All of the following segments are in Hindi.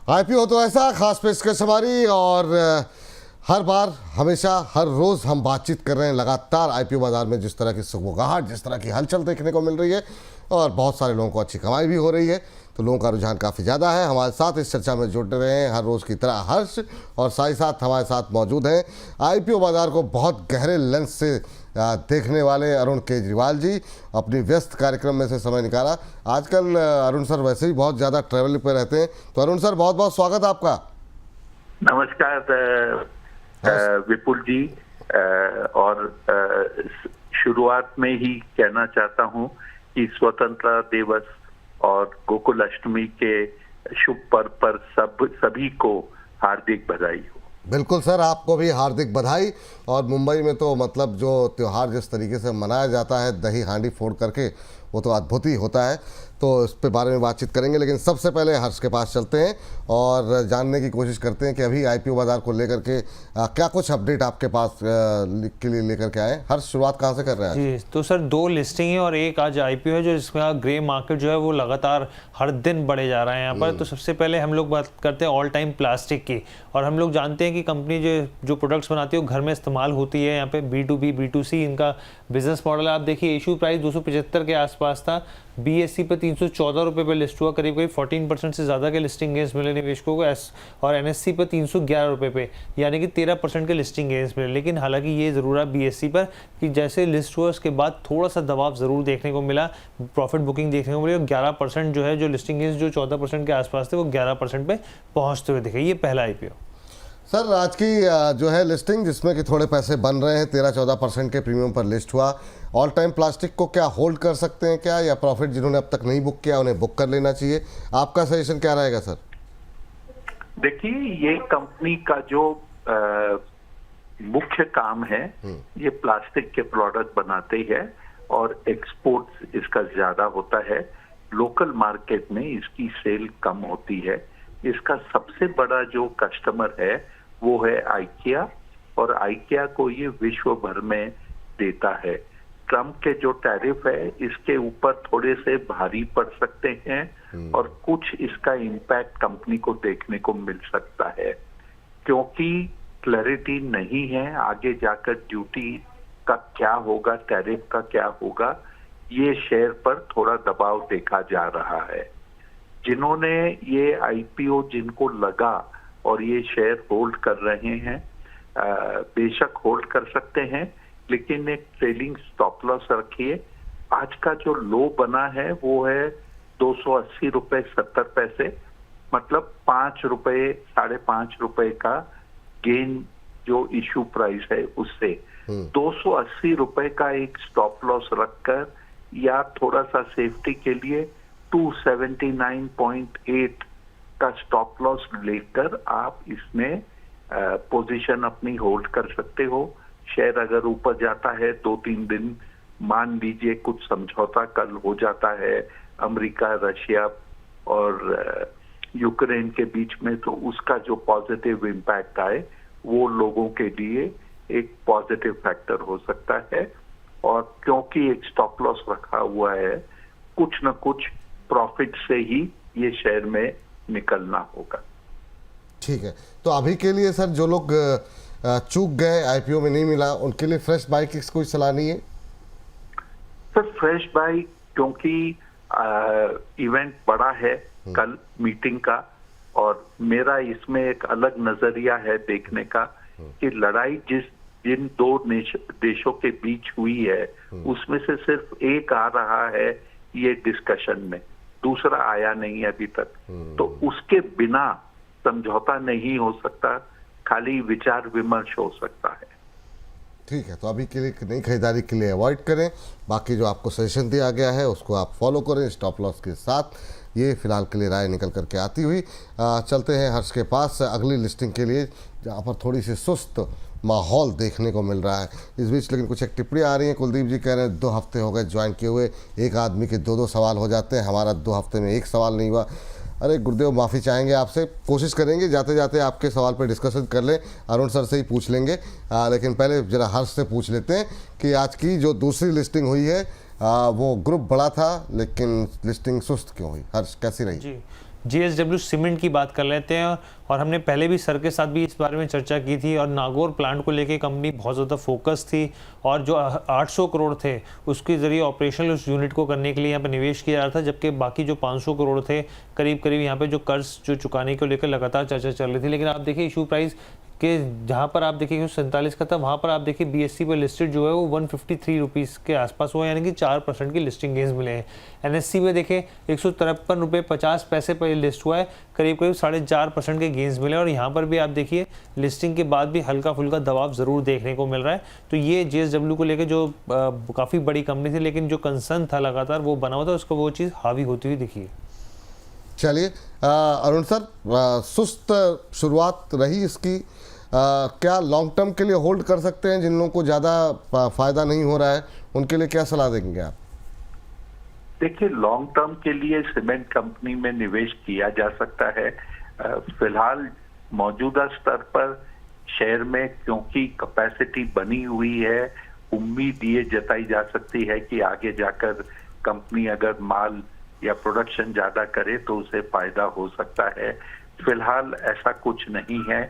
आईपीओ तो ऐसा खास पेशकश हमारी, और हर बार हमेशा हर रोज़ हम बातचीत कर रहे हैं लगातार आईपीओ बाज़ार में जिस तरह की सुगबुगाहट, जिस तरह की हलचल देखने को मिल रही है और बहुत सारे लोगों को अच्छी कमाई भी हो रही है, तो लोगों का रुझान काफ़ी ज़्यादा है। हमारे साथ इस चर्चा में जुड़ रहे हैं हर रोज़ की तरह हर्ष, और साथ ही साथ हमारे साथ मौजूद हैं आईपीओ बाज़ार को बहुत गहरे लेंस से देखने वाले अरुण केजरीवाल जी। अपनी व्यस्त कार्यक्रम में से समय निकाला। आजकल अरुण सर वैसे ही बहुत ज़्यादा ट्रैवल पे रहते हैं, तो अरुण सर बहुत बहुत स्वागत आपका। नमस्कार विपुल जी, और शुरुआत में ही कहना चाहता हूं कि स्वतंत्रता दिवस और गोकुल अष्टमी के शुभ पर्व पर सभी को हार्दिक बधाई हो। बिल्कुल सर, आपको भी हार्दिक बधाई। और मुंबई में तो मतलब जो त्यौहार जिस तरीके से मनाया जाता है दही हांडी फोड़ करके, वो तो अद्भुत ही होता है, तो इस पे बारे में बातचीत करेंगे। लेकिन सबसे पहले हर्ष के पास चलते हैं और जानने की कोशिश करते हैं कि अभी आईपीओ बाज़ार को लेकर के क्या कुछ अपडेट आपके पास के लिए लेकर के आए। हर्ष, शुरुआत कहाँ से कर रहे हैं? जी, तो सर 2 लिस्टिंग है और एक आज आईपीओ है, जो जिसमें ग्रे मार्केट जो है वो लगातार हर दिन बढ़े जा रहा है यहाँ पर। तो सबसे पहले हम लोग बात करते हैं ऑल टाइम प्लास्टिक की, और हम लोग जानते हैं कि कंपनी जो प्रोडक्ट्स बनाती है वो घर में इस्तेमाल होती है। यहाँ पे B2B B2C इनका बिजनेस मॉडल है। आप देखिए, इशू प्राइस 275 के आसपास था, BSE पर 314 रुपये पर लिस्ट हुआ, करीब 14% से ज़्यादा के लिस्टिंग गेंस मिले निवेशकों को, और NSE पर 311 रुपये पे, यानी कि 13% के लिस्टिंग गेंस मिले। लेकिन हालांकि ये ज़रूर है BSE पर कि जैसे लिस्ट हुआ उसके बाद थोड़ा सा दबाव ज़रूर देखने को मिला, प्रॉफिट बुकिंग देखने को मिली, और 11% जो है, जो लिस्टिंग गेंस जो 14% के आसपास थे वो 11% पे पहुँचते हुए दिखे। ये पहला आईपीओ। सर, आज की जो है लिस्टिंग जिसमें कि थोड़े पैसे बन रहे हैं, 13-14% के प्रीमियम पर लिस्ट हुआ। ऑल टाइम प्लास्टिक को क्या होल्ड कर सकते हैं क्या, या प्रॉफिट जिन्होंने अब तक नहीं बुक किया उन्हें बुक कर लेना चाहिए? आपका सजेशन क्या रहेगा सर? देखिए, ये कंपनी का जो मुख्य काम है, ये प्लास्टिक के प्रोडक्ट बनाते हैं और एक्सपोर्ट इसका ज्यादा होता है। लोकल मार्केट में इसकी सेल कम होती है। इसका सबसे बड़ा जो कस्टमर है वो है आइकिया, और आइकिया को ये विश्व भर में देता है। ट्रम्प के जो टैरिफ है इसके ऊपर थोड़े से भारी पड़ सकते हैं, और कुछ इसका इम्पैक्ट कंपनी को देखने को मिल सकता है, क्योंकि क्लैरिटी नहीं है आगे जाकर ड्यूटी का क्या होगा, टैरिफ का क्या होगा। ये शेयर पर थोड़ा दबाव देखा जा रहा है। जिन्होंने ये आईपीओ जिनको लगा और ये शेयर होल्ड कर रहे हैं, बेशक होल्ड कर सकते हैं, लेकिन एक ट्रेलिंग स्टॉप लॉस रखिए। आज का जो लो बना है वो है 280 रुपए 70 पैसे, मतलब 5 रुपए 5.5 रुपए का गेन जो इशू प्राइस है उससे 280 रुपए का एक स्टॉप लॉस रखकर, या थोड़ा सा सेफ्टी के लिए 279.8 का स्टॉप लॉस लेकर आप इसमें पोजीशन अपनी होल्ड कर सकते हो। शेयर अगर ऊपर जाता है 2-3 दिन, मान लीजिए कुछ समझौता कल हो जाता है अमेरिका, रशिया और यूक्रेन के बीच में, तो उसका जो पॉजिटिव इम्पैक्ट आए वो लोगों के लिए एक पॉजिटिव फैक्टर हो सकता है। और क्योंकि एक स्टॉप लॉस रखा हुआ है, कुछ न कुछ प्रॉफिट से ही ये शेयर में निकलना होगा। ठीक है, तो अभी के लिए सर जो लोग चूक गए, आईपीओ में नहीं मिला, उनके लिए फ्रेश बाय की कोई सलाह नहीं है? सर, फ्रेश बाय, क्योंकि इवेंट बड़ा है कल मीटिंग का, और मेरा इसमें एक अलग नजरिया है देखने का कि लड़ाई जिन 2 देशों के बीच हुई है उसमें से सिर्फ एक आ रहा है ये डिस्कशन में, दूसरा आया नहीं अभी तक। तो उसके बिना समझौता नहीं हो सकता, खाली विचार विमर्श हो सकता है। ठीक है, तो अभी के लिए नई खरीदारी के लिए अवॉइड करें। बाकी जो आपको सजेशन दिया गया है उसको आप फॉलो करें स्टॉप लॉस के साथ। ये फिलहाल के लिए राय निकल करके आती हुई चलते हैं हर्ष के पास अगली लिस्टिंग के लिए, जहाँ पर थोड़ी सी सुस्त माहौल देखने को मिल रहा है। इस बीच लेकिन कुछ एक टिप्पणियाँ आ रही हैं। कुलदीप जी कह रहे हैं 2 हफ्ते हो गए ज्वाइन किए हुए, एक आदमी के 2-2 सवाल हो जाते हैं, हमारा 2 हफ्ते में 1 सवाल नहीं हुआ। अरे गुरुदेव, माफ़ी चाहेंगे आपसे, कोशिश करेंगे जाते जाते आपके सवाल पर डिस्कशन कर लें, अरुण सर से ही पूछ लेंगे। लेकिन पहले जरा हर्ष से पूछ लेते हैं कि आज की जो दूसरी लिस्टिंग हुई है वो ग्रुप बड़ा था लेकिन लिस्टिंग सुस्त क्यों हुई? हर्ष, कैसी रही? जी, JSW सीमेंट की बात कर लेते हैं, और हमने पहले भी सर के साथ भी इस बारे में चर्चा की थी, और नागौर प्लांट को लेके कंपनी बहुत ज़्यादा फोकस थी, और जो 800 करोड़ थे उसके ज़रिए ऑपरेशनल उस यूनिट को करने के लिए यहाँ पर निवेश किया जा रहा था, जबकि बाकी जो 500 करोड़ थे करीब करीब यहाँ पे जो कर्ज जो चुकाने को लेकर लगातार चर्चा चल रही थी। लेकिन आप देखिए इशू प्राइस के जहाँ पर आप देखिए 47 का था, वहाँ पर आप देखिए BSE पर लिस्टेड जो है वो 153 रुपीज़ के आसपास हुआ, यानी कि 4% की लिस्टिंग गेंस मिले हैं। NSE में देखें 153 रुपये 50 पैसे पर लिस्ट हुआ है, करीब करीब 4.5% के गेंस मिले, और यहाँ पर भी आप देखिए लिस्टिंग के बाद भी हल्का फुल्का दबाव ज़रूर देखने को मिल रहा है। तो ये JSW को लेकर जो काफ़ी बड़ी कंपनी थी, लेकिन जो कंसर्न था लगातार वो बना हुआ था, उसको वो चीज़ हावी होती हुई दिखी। चलिए अरुण सर, सुस्त शुरुआत रही इसकी, क्या लॉन्ग टर्म के लिए होल्ड कर सकते हैं? जिन लोगों को ज़्यादा फ़ायदा नहीं हो रहा है उनके लिए क्या सलाह देंगे आप? देखिए, लॉन्ग टर्म के लिए सीमेंट कंपनी में निवेश किया जा सकता है। फिलहाल मौजूदा स्तर पर शेयर में क्योंकि कैपेसिटी बनी हुई है, उम्मीद ये जताई जा सकती है कि आगे जाकर कंपनी अगर माल या प्रोडक्शन ज्यादा करे तो उसे फायदा हो सकता है। फिलहाल ऐसा कुछ नहीं है,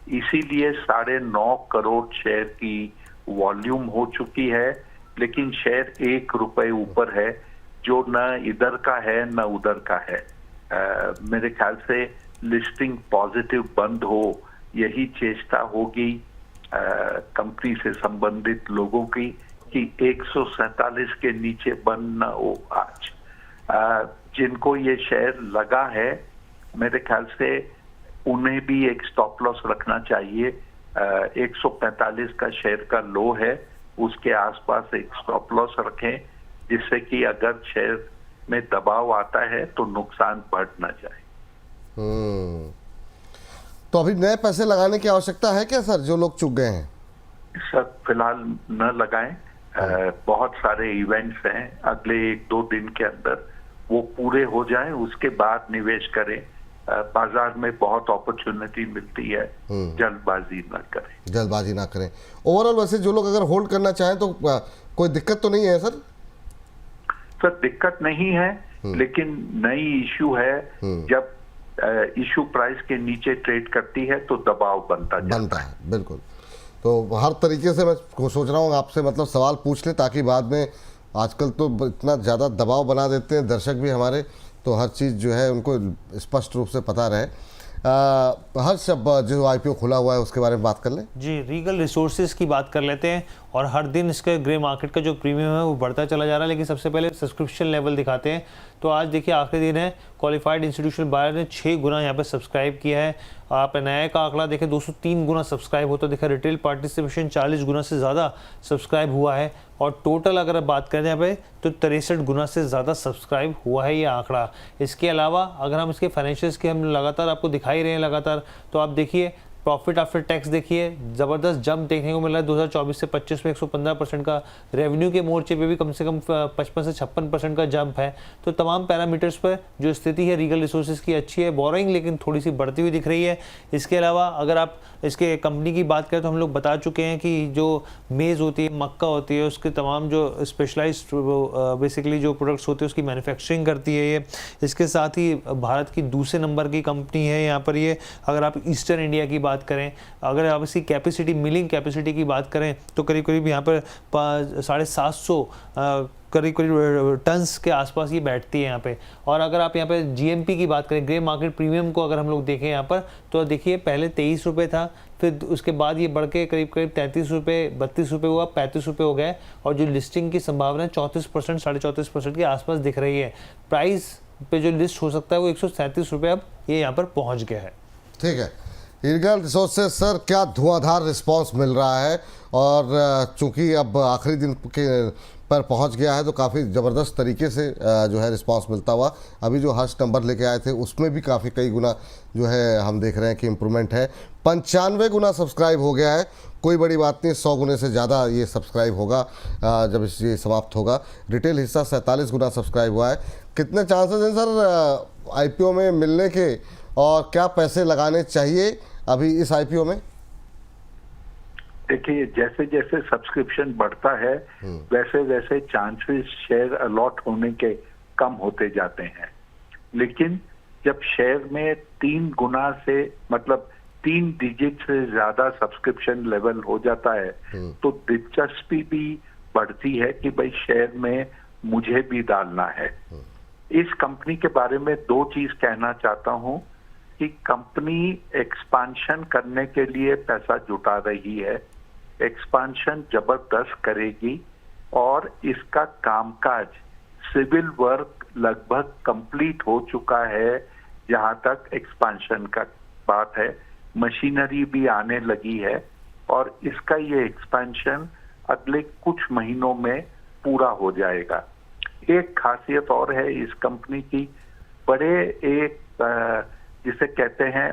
इसीलिए 9.5 करोड़ शेयर की वॉल्यूम हो चुकी है, लेकिन शेयर 1 रुपए ऊपर है, जो न इधर का है न उधर का है। मेरे ख्याल से लिस्टिंग पॉजिटिव बंद हो, यही चेष्टा होगी कंपनी से संबंधित लोगों की कि 147 के नीचे बंद न हो आज। जिनको ये शेयर लगा है, मेरे ख्याल से उन्हें भी एक स्टॉप लॉस रखना चाहिए। 145 का शेयर का लो है, उसके आसपास एक स्टॉप लॉस रखें, जिससे कि अगर शेयर में दबाव आता है तो नुकसान बढ़ ना जाए। तो अभी नए पैसे लगाने की आवश्यकता है क्या सर, जो लोग चुक गए हैं? सर फिलहाल न लगाएं। बहुत सारे इवेंट्स हैं, अगले 1-2 दिन के अंदर वो पूरे हो जाएं, उसके बाद निवेश करें। बाजार में बहुत अपॉर्चुनिटी मिलती है, जल्दबाजी ना करें। जल्दबाजी ना करें। ओवरऑल वैसे जो लोग अगर होल्ड करना चाहें तो कोई दिक्कत तो नहीं है सर? सर दिक्कत नहीं है, लेकिन नई इशू है, जब इशू प्राइस के नीचे ट्रेड करती है तो दबाव बनता है। बिल्कुल। तो हर तरीके से मैं सोच रहा हूँ आपसे मतलब सवाल पूछ ले, ताकि बाद में आजकल तो इतना ज़्यादा दबाव बना देते हैं दर्शक भी हमारे, तो हर चीज़ जो है उनको स्पष्ट रूप से पता रहे। हर शब्द जो IPO खुला हुआ है उसके बारे में बात कर लें। जी, रीगल रिसोर्सेज की बात कर लेते हैं, और हर दिन इसका ग्रे मार्केट का जो प्रीमियम है वो बढ़ता चला जा रहा है। लेकिन सबसे पहले सब्सक्रिप्शन लेवल दिखाते हैं। तो आज देखिए आखिरी दिन है, क्वालिफाइड इंस्टीट्यूशनल बायर ने 6 गुना यहाँ पे सब्सक्राइब किया है। आप नया का आंकड़ा देखें 203 गुना सब्सक्राइब होता दिखा। रिटेल पार्टिसिपेशन 40 गुना से ज़्यादा सब्सक्राइब हुआ है, और टोटल अगर बात करें यहाँ पे तो 63 गुना से ज़्यादा सब्सक्राइब हुआ है ये आंकड़ा। इसके अलावा अगर हम इसके फाइनेंशियल्स के हम लगातार आपको दिखाई रहे हैं लगातार, तो आप देखिए प्रॉफिट आफ्टर टैक्स देखिए ज़बरदस्त जंप देखने को मिल रहा है। 2024 से 25 में 115% का, रेवेन्यू के मोर्चे पे भी कम से कम 55 से 56% का जंप है। तो तमाम पैरामीटर्स पर जो स्थिति है रीगल रिसोर्सेज की अच्छी है। बोरोइंग लेकिन थोड़ी सी बढ़ती हुई दिख रही है। इसके अलावा अगर आप इसके कंपनी की बात करें तो हम लोग बता चुके हैं कि जो मेज़ होती है, मक्का होती है, उसके तमाम जो स्पेशलाइज्ड बेसिकली जो प्रोडक्ट्स होते हैं उसकी मैन्युफैक्चरिंग करती है ये। इसके साथ ही भारत की दूसरे नंबर की कंपनी है यहाँ पर ये। अगर आप ईस्टर्न इंडिया की बात करें, अगर आप इसकी कैपेसिटी, मिलिंग कैपेसिटी की बात करें तो करीब करीब यहाँ पर 750 करीब टन्स के आसपास ये बैठती है यहाँ पे। और अगर आप यहाँ पे GMP की बात करें, ग्रे मार्केट प्रीमियम को अगर हम लोग देखें यहाँ पर, तो देखिए पहले 23 रुपये था, फिर उसके बाद ये बढ़ के करीब 33 रुपये 32 रुपये हुआ, 35 रुपये हो गए, और जो लिस्टिंग की संभावना 34% 34.5% के आसपास दिख रही है। प्राइस पे जो लिस्ट हो सकता है वो 137 रुपये अब ये यहाँ पर पहुँच गया है। ठीक है, रीगल रिसोर्सेज सर क्या धुआंधार रिस्पांस मिल रहा है, और चूंकि अब आखिरी दिन के पर पहुंच गया है तो काफ़ी ज़बरदस्त तरीके से जो है रिस्पांस मिलता हुआ। अभी जो हर्ष नंबर लेके आए थे उसमें भी काफ़ी कई गुना जो है हम देख रहे हैं कि इम्प्रूवमेंट है। 95 गुना सब्सक्राइब हो गया है, कोई बड़ी बात नहीं, 100 गुने से ज़्यादा ये सब्सक्राइब होगा जब ये समाप्त होगा। रिटेल हिस्सा 47 गुना सब्सक्राइब हुआ है। कितने चांसेस हैं सर IPO में मिलने के, और क्या पैसे लगाने चाहिए अभी इस IPO में? देखिए, जैसे जैसे सब्सक्रिप्शन बढ़ता है वैसे वैसे चांसेस शेयर अलॉट होने के कम होते जाते हैं, लेकिन जब शेयर में 3 गुना से मतलब 3 डिजिट से ज्यादा सब्सक्रिप्शन लेवल हो जाता है तो दिलचस्पी भी बढ़ती है कि भाई शेयर में मुझे भी डालना है। इस कंपनी के बारे में 2 चीज कहना चाहता हूं कि कंपनी एक्सपांशन करने के लिए पैसा जुटा रही है, एक्सपांशन जबरदस्त करेगी और इसका कामकाज सिविल वर्क लगभग कंप्लीट हो चुका है। जहां तक एक्सपांशन का बात है, मशीनरी भी आने लगी है और इसका ये एक्सपेंशन अगले कुछ महीनों में पूरा हो जाएगा। एक खासियत और है इस कंपनी की, बड़े एक जिसे कहते हैं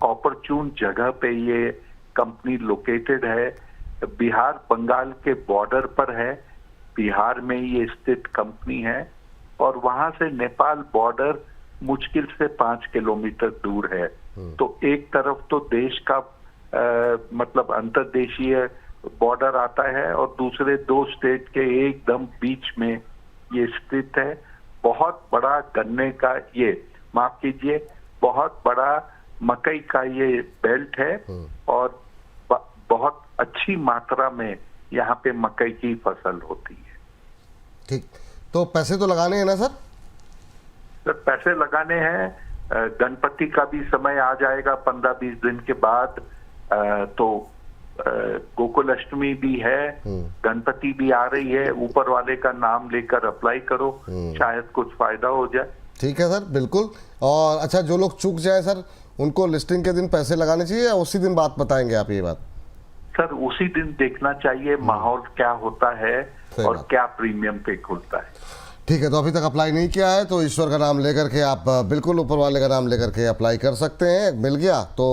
ऑपरचून जगह पे ये कंपनी लोकेटेड है। बिहार बंगाल के बॉर्डर पर है, बिहार में ये स्थित कंपनी है और वहां से नेपाल बॉर्डर मुश्किल से 5 किलोमीटर दूर है। तो एक तरफ तो देश का मतलब अंतर्देशीय बॉर्डर आता है और दूसरे 2 स्टेट के एकदम बीच में ये स्थित है। बहुत बड़ा गन्ने का ये माफ कीजिए बहुत बड़ा मकई का ये बेल्ट है और बहुत अच्छी मात्रा में यहाँ पे मकई की फसल होती है। ठीक, तो पैसे तो लगाने हैं ना सर? सर पैसे लगाने हैं, गणपति का भी समय आ जाएगा 15-20 दिन के बाद, तो गोकुल अष्टमी भी है, गणपति भी आ रही है, ऊपर वाले का नाम लेकर अप्लाई करो, शायद कुछ फायदा हो जाए। ठीक है सर, बिल्कुल। और अच्छा, जो लोग चूक जाए सर, उनको लिस्टिंग के दिन पैसे लगाने चाहिए या उसी दिन बात बताएंगे आप ये बात? सर उसी दिन देखना चाहिए माहौल क्या होता है और क्या प्रीमियम पे खुलता है। ठीक है, तो अभी तक अप्लाई नहीं किया है तो ईश्वर का नाम लेकर के आप बिल्कुल ऊपर वाले का नाम लेकर के अप्लाई कर सकते हैं। मिल गया तो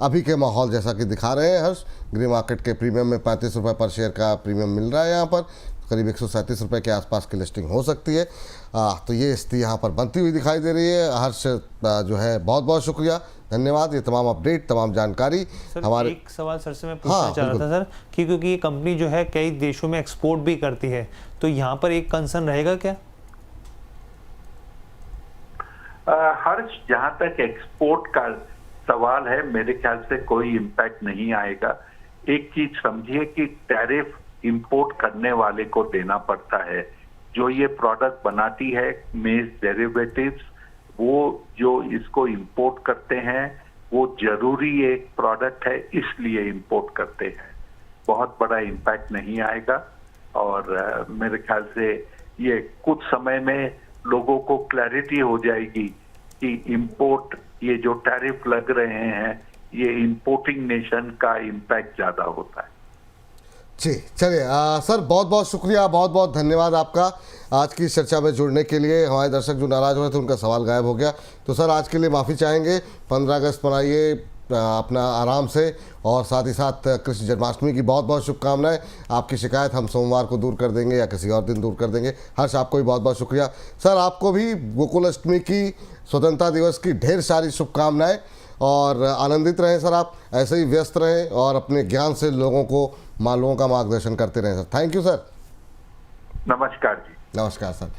अभी के माहौल जैसा कि दिखा रहे हैं हर्ष, ग्रे मार्केट के प्रीमियम में 35 रुपये पर शेयर का प्रीमियम मिल रहा है। यहाँ पर करीब 137 रुपये के आसपास की लिस्टिंग हो सकती है। तो ये स्थिति यहाँ पर बनती हुई दिखाई दे रही है। हर्ष जो है बहुत बहुत शुक्रिया, धन्यवाद। ये तमाम अपडेट, तमाम जानकारी हमारे। एक सवाल सर से मैं पूछना चाह रहा था सर कि क्योंकि ये कंपनी जो है कई देशों में एक्सपोर्ट भी करती है, तो यहाँ पर एक कंसर्न रहेगा क्या? हर्ष, जहां तक एक्सपोर्ट का सवाल है मेरे ख्याल से कोई इम्पैक्ट नहीं आएगा। एक चीज समझिए कि टैरिफ इंपोर्ट करने वाले को देना पड़ता है। जो ये प्रोडक्ट बनाती है मेज डेरिवेटिव्स, वो जो इसको इंपोर्ट करते हैं वो जरूरी एक प्रोडक्ट है इसलिए इंपोर्ट करते हैं। बहुत बड़ा इम्पैक्ट नहीं आएगा और मेरे ख्याल से ये कुछ समय में लोगों को क्लैरिटी हो जाएगी कि इंपोर्ट ये जो टैरिफ लग रहे हैं ये इंपोर्टिंग नेशन का इम्पैक्ट ज्यादा होता है। जी चलिए सर, बहुत बहुत शुक्रिया, बहुत बहुत धन्यवाद आपका आज की चर्चा में जुड़ने के लिए। हमारे दर्शक जो नाराज़ हो रहे थे उनका सवाल गायब हो गया, तो सर आज के लिए माफ़ी चाहेंगे। 15 अगस्त मनाइए अपना आराम से और साथ ही साथ कृष्ण जन्माष्टमी की बहुत बहुत शुभकामनाएं। आपकी शिकायत हम सोमवार को दूर कर देंगे या किसी और दिन दूर कर देंगे। हर्ष, आपको भी बहुत बहुत शुक्रिया। सर आपको भी गोकुल अष्टमी की, स्वतंत्रता दिवस की ढेर सारी शुभकामनाएं और आनंदित रहें सर, आप ऐसे ही व्यस्त रहें और अपने ज्ञान से लोगों का मार्गदर्शन करते रहें सर। Thank you sir. नमस्कार जी। नमस्कार सर।